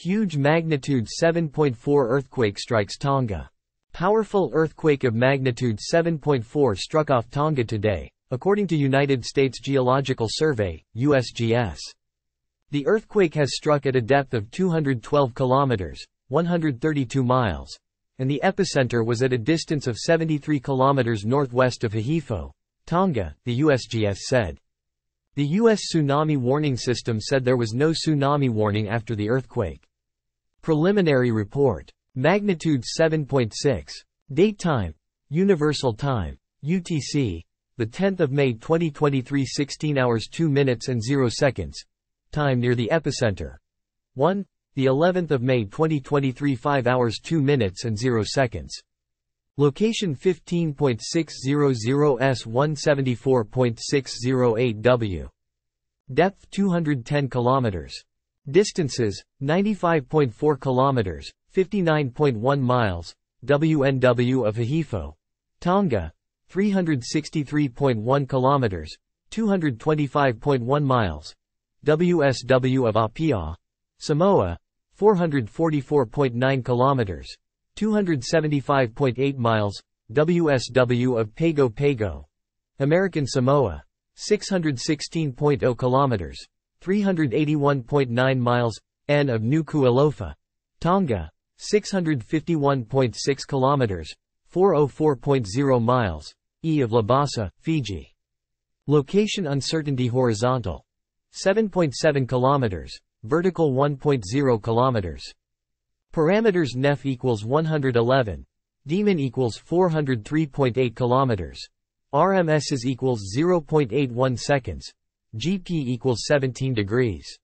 Huge magnitude 7.4 earthquake strikes Tonga. Powerful earthquake of magnitude 7.4 struck off Tonga today, according to United States Geological Survey, USGS. The earthquake has struck at a depth of 212 kilometers, 132 miles, and the epicenter was at a distance of 73 kilometers northwest of Hihifo, Tonga, the USGS said. The U.S. Tsunami Warning System said there was no tsunami warning after the earthquake. Preliminary report. Magnitude 7.6. Date time. Universal Time. UTC. The 10th of May 2023 16 hours 2 minutes and 0 seconds. Time near the epicenter. 1. The 11th of May 2023 5 hours 2 minutes and 0 seconds. Location 15.600 S 174.608 W. Depth 210 kilometers. Distances, 95.4 kilometers, 59.1 miles, WNW of Hihifo, Tonga, 363.1 kilometers, 225.1 miles, WSW of Apia, Samoa, 444.9 kilometers, 275.8 miles, WSW of Pago Pago, American Samoa, 616.0 kilometers, 381.9 miles, N of Nuku'alofa, Tonga, 651.6 kilometers, 404.0 miles, E of Labasa, Fiji. Location uncertainty horizontal. 7.7 kilometers, vertical 1.0 kilometers. Parameters Nef equals 111, Demon equals 403.8 kilometers. RMS is equals 0.81 seconds. GP equals 17 degrees.